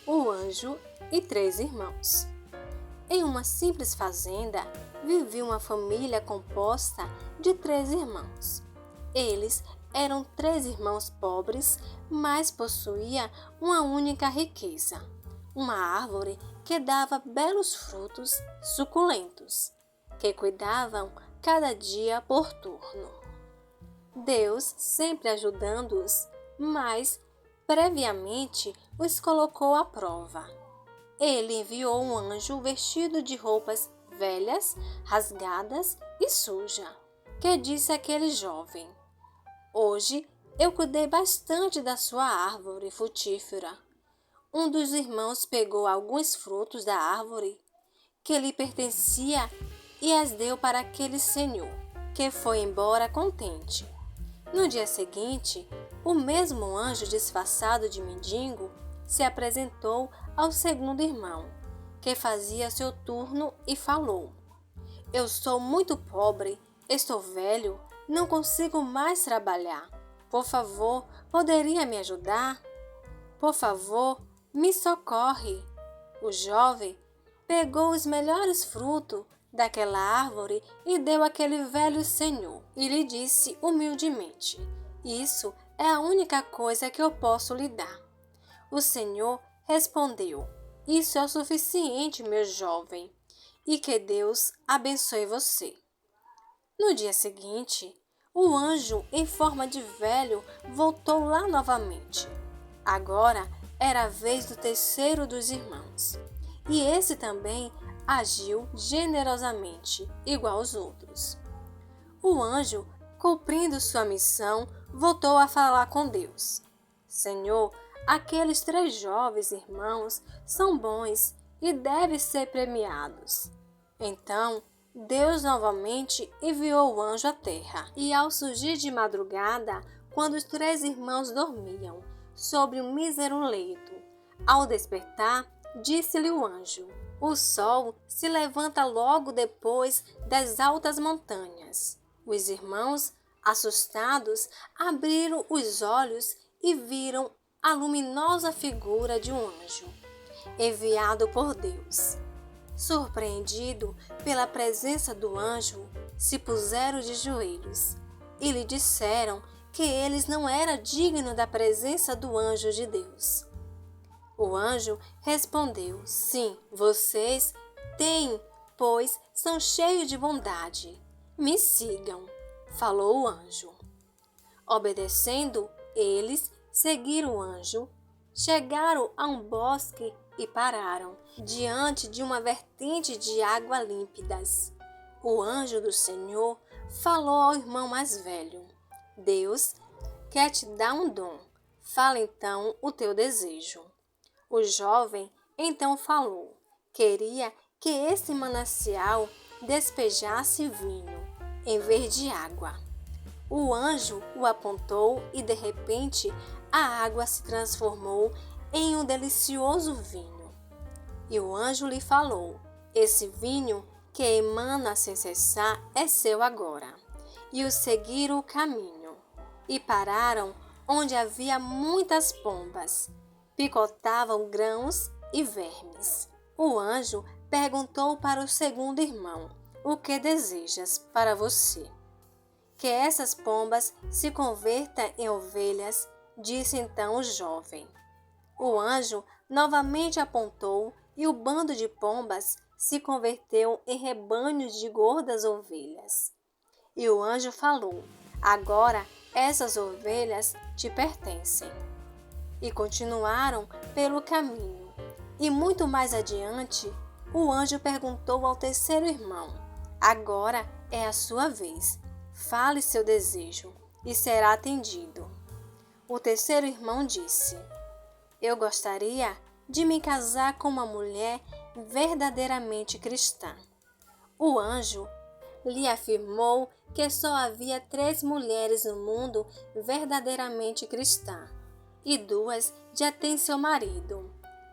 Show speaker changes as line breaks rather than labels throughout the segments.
O anjo e 3 irmãos. Em uma simples fazenda, vivia uma família composta de 3 irmãos. Eles eram 3 irmãos pobres, mas possuía uma única riqueza: uma árvore que dava belos frutos suculentos, que cuidavam cada dia por turno. Deus sempre ajudando-os, mas previamente os colocou à prova. Ele enviou um anjo vestido de roupas velhas, rasgadas e suja, que disse àquele jovem: Hoje eu cuidei bastante da sua árvore frutífera. Um dos irmãos pegou alguns frutos da árvore que lhe pertencia e as deu para aquele senhor, que foi embora contente. No dia seguinte, o mesmo anjo disfarçado de mendigo se apresentou ao segundo irmão, que fazia seu turno, e falou: Eu sou muito pobre, estou velho, não consigo mais trabalhar. Por favor, poderia me ajudar? Por favor, me socorre. O jovem pegou os melhores frutos daquela árvore e deu àquele velho senhor, e lhe disse humildemente: Isso é a única coisa que eu posso lhe dar. O senhor respondeu: Isso é o suficiente, meu jovem, e que Deus abençoe você. No dia seguinte, o anjo, em forma de velho, voltou lá novamente. Agora era a vez do terceiro dos irmãos, e esse também agiu generosamente, igual aos outros. O anjo, cumprindo sua missão, voltou a falar com Deus: Senhor, aqueles 3 jovens irmãos são bons e devem ser premiados. Então, Deus novamente enviou o anjo à terra, e ao surgir de madrugada, quando os 3 irmãos dormiam sobre um mísero leito, ao despertar, disse-lhe o anjo: O sol se levanta logo depois das altas montanhas. Os irmãos, assustados, abriram os olhos e viram a luminosa figura de um anjo, enviado por Deus. Surpreendido pela presença do anjo, se puseram de joelhos e lhe disseram que eles não eram dignos da presença do anjo de Deus. O anjo respondeu: Sim, vocês têm, pois são cheios de bondade. Me sigam, falou o anjo. Obedecendo, eles seguiram o anjo, chegaram a um bosque e pararam diante de uma vertente de água límpidas. O anjo do Senhor falou ao irmão mais velho: Deus quer te dar um dom. Fala então o teu desejo. O jovem então falou: Queria que esse manancial despejasse vinho em vez de água. O anjo o apontou e de repente a água se transformou em um delicioso vinho. E o anjo lhe falou: Esse vinho que emana sem cessar é seu agora. E os seguiram o caminho e pararam onde havia muitas pombas, picotavam grãos e vermes. O anjo perguntou para o segundo irmão: O que desejas para você? Que essas pombas se convertam em ovelhas, disse então o jovem. O anjo novamente apontou e o bando de pombas se converteu em rebanhos de gordas ovelhas. E o anjo falou: Agora essas ovelhas te pertencem. E continuaram pelo caminho. E muito mais adiante, o anjo perguntou ao terceiro irmão: Agora é a sua vez. Fale seu desejo e será atendido. O terceiro irmão disse: Eu gostaria de me casar com uma mulher verdadeiramente cristã. O anjo lhe afirmou que só havia 3 mulheres no mundo verdadeiramente cristãs, e 2 já têm seu marido.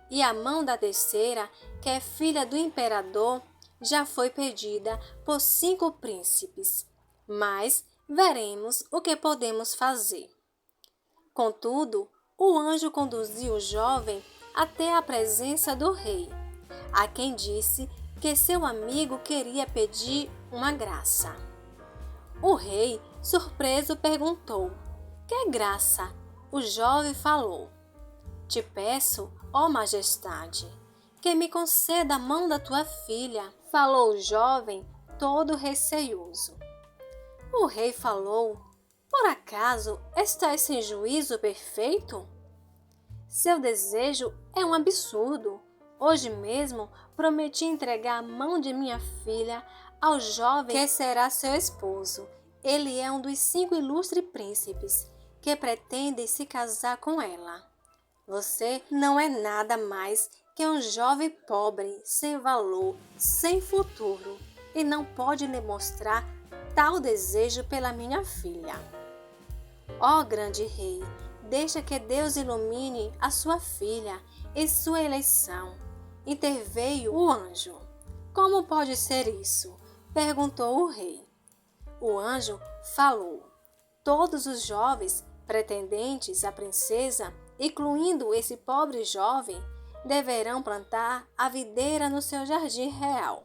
E a mão da terceira, que é filha do imperador, já foi pedida por 5 príncipes. Mas veremos o que podemos fazer. Contudo, o anjo conduziu o jovem até a presença do rei, a quem disse que seu amigo queria pedir uma graça. O rei, surpreso, perguntou: "Que graça?" O jovem falou: "Te peço, ó majestade, que me conceda a mão da tua filha", falou o jovem, todo receoso. O rei falou: "Por acaso estás sem juízo perfeito? Seu desejo é um absurdo. Hoje mesmo prometi entregar a mão de minha filha ao jovem que será seu esposo. Ele é um dos 5 ilustres príncipes que pretendem se casar com ela. Você não é nada mais que um jovem pobre, sem valor, sem futuro, e não pode demonstrar tal desejo pela minha filha. Ó grande rei, deixa que Deus ilumine a sua filha em sua eleição." Interveio o anjo. "Como pode ser isso?" perguntou o rei. O anjo falou: "Todos os jovens pretendentes à princesa, incluindo esse pobre jovem, deverão plantar a videira no seu jardim real.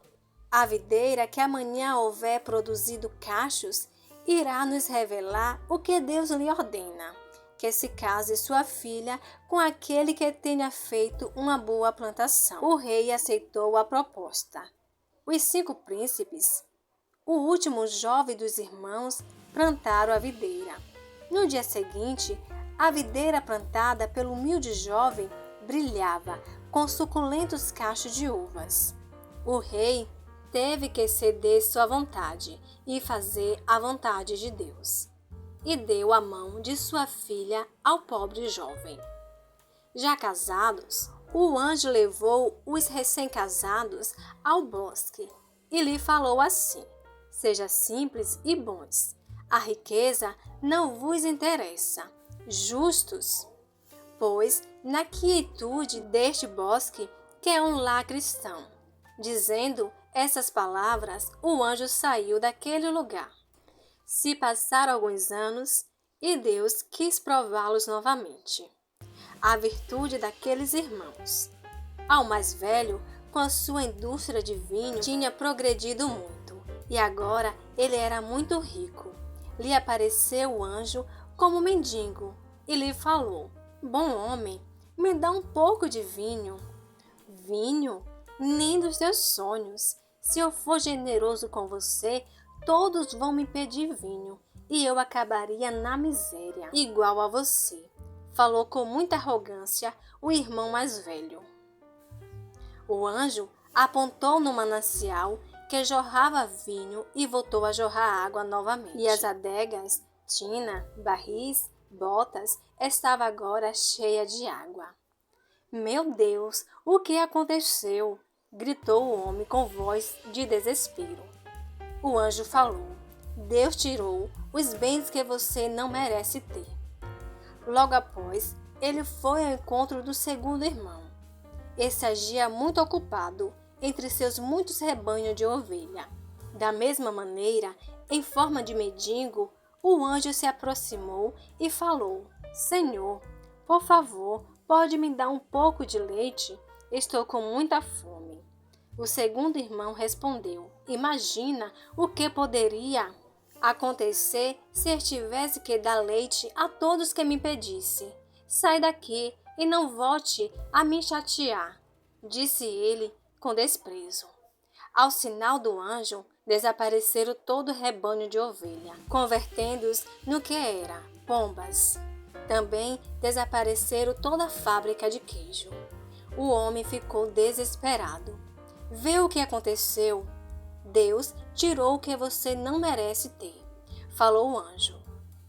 A videira que amanhã houver produzido cachos irá nos revelar o que Deus lhe ordena, que se case sua filha com aquele que tenha feito uma boa plantação." O rei aceitou a proposta. Os 5 príncipes, o último jovem dos irmãos, plantaram a videira. No dia seguinte, a videira plantada pelo humilde jovem brilhava com suculentos cachos de uvas. O rei teve que ceder sua vontade e fazer a vontade de Deus, e deu a mão de sua filha ao pobre jovem. Já casados, o anjo levou os recém-casados ao bosque e lhe falou assim: "Seja simples e bons. A riqueza não vos interessa. Justos, pois na quietude deste bosque que é um lar cristão." Dizendo essas palavras, o anjo saiu daquele lugar. Se passaram alguns anos e Deus quis prová-los novamente. A virtude daqueles irmãos. Ao mais velho, com a sua indústria de vinho, tinha progredido muito, e agora ele era muito rico. Lhe apareceu o anjo como mendigo e lhe falou: "Bom homem, me dá um pouco de vinho." "Vinho? Nem dos teus sonhos. Se eu for generoso com você, todos vão me pedir vinho, e eu acabaria na miséria, igual a você", falou com muita arrogância o irmão mais velho. O anjo apontou no manancial que jorrava vinho e voltou a jorrar água novamente. E as adegas, tina, barris, botas, estava agora cheia de água. "Meu Deus, o que aconteceu?" gritou o homem com voz de desespero. O anjo falou: "Deus tirou os bens que você não merece ter." Logo após, ele foi ao encontro do segundo irmão. Esse agia muito ocupado entre seus muitos rebanhos de ovelha. Da mesma maneira, em forma de mendigo, o anjo se aproximou e falou: "Senhor, por favor, pode me dar um pouco de leite? Estou com muita fome." O segundo irmão respondeu: "Imagina o que poderia acontecer se eu tivesse que dar leite a todos que me pedissem. Sai daqui e não volte a me chatear", disse ele com desprezo. Ao sinal do anjo, desapareceram todo o rebanho de ovelha, convertendo-os no que era, pombas. Também desapareceram toda a fábrica de queijo. O homem ficou desesperado. "Vê o que aconteceu? Deus tirou o que você não merece ter", falou o anjo,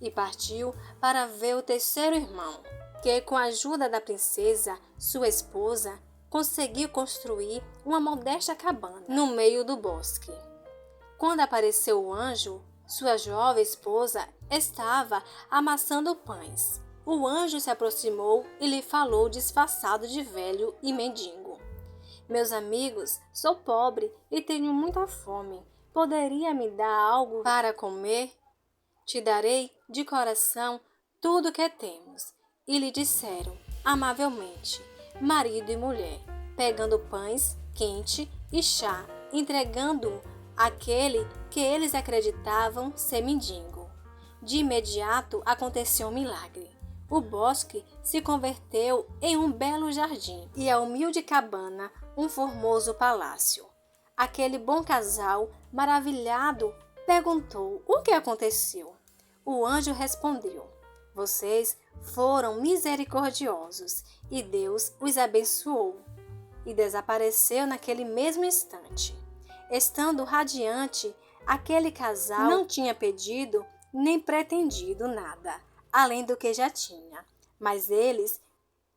e partiu para ver o terceiro irmão, que, com a ajuda da princesa, sua esposa, conseguiu construir uma modesta cabana no meio do bosque. Quando apareceu o anjo, sua jovem esposa estava amassando pães. O anjo se aproximou e lhe falou disfarçado de velho e mendigo: "Meus amigos, sou pobre e tenho muita fome. Poderia me dar algo para comer? Te darei de coração tudo o que temos." E lhe disseram amavelmente: marido e mulher, pegando pães quente e chá, entregando àquele que eles acreditavam ser mendigo. De imediato aconteceu um milagre. O bosque se converteu em um belo jardim e a humilde cabana um formoso palácio. Aquele bom casal, maravilhado, perguntou o que aconteceu. O anjo respondeu: vocês foram misericordiosos e Deus os abençoou. E desapareceu naquele mesmo instante. Estando radiante, aquele casal não tinha pedido nem pretendido nada, além do que já tinha. Mas eles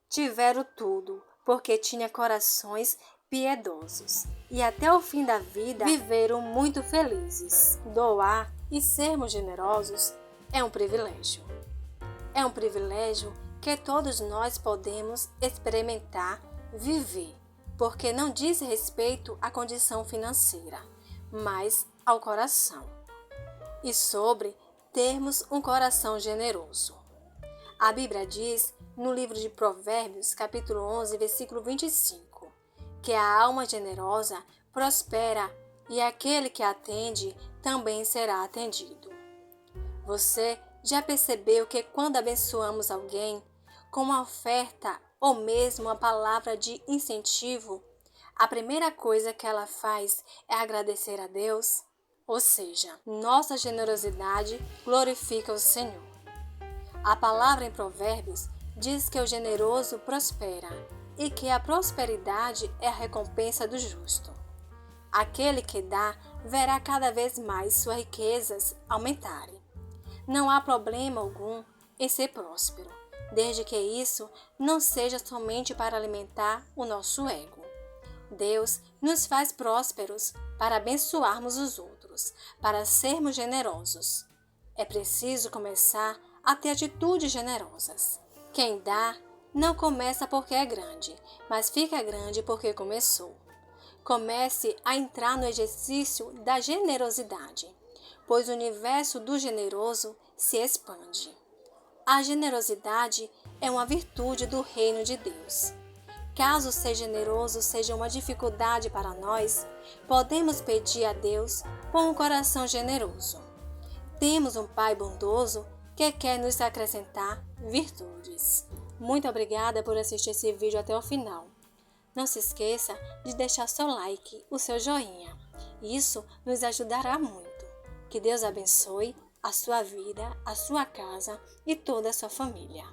tiveram tudo, porque tinham corações piedosos. E até o fim da vida viveram muito felizes. Doar e sermos generosos é um privilégio. É um privilégio que todos nós podemos experimentar, viver, porque não diz respeito à condição financeira, mas ao coração. E sobre termos um coração generoso. A Bíblia diz, no livro de Provérbios, capítulo 11, versículo 25, que a alma generosa prospera e aquele que atende também será atendido. Você já percebeu que quando abençoamos alguém com uma oferta ou mesmo uma palavra de incentivo, a primeira coisa que ela faz é agradecer a Deus? Ou seja, nossa generosidade glorifica o Senhor. A palavra em Provérbios diz que o generoso prospera e que a prosperidade é a recompensa do justo. Aquele que dá verá cada vez mais suas riquezas aumentarem. Não há problema algum em ser próspero, desde que isso não seja somente para alimentar o nosso ego. Deus nos faz prósperos para abençoarmos os outros, para sermos generosos. É preciso começar a ter atitudes generosas. Quem dá não começa porque é grande, mas fica grande porque começou. Comece a entrar no exercício da generosidade, pois o universo do generoso se expande. A generosidade é uma virtude do reino de Deus. Caso ser generoso seja uma dificuldade para nós, podemos pedir a Deus com um coração generoso. Temos um Pai bondoso que quer nos acrescentar virtudes. Muito obrigada por assistir esse vídeo até o final. Não se esqueça de deixar seu like, o seu joinha. Isso nos ajudará muito. Que Deus abençoe a sua vida, a sua casa e toda a sua família.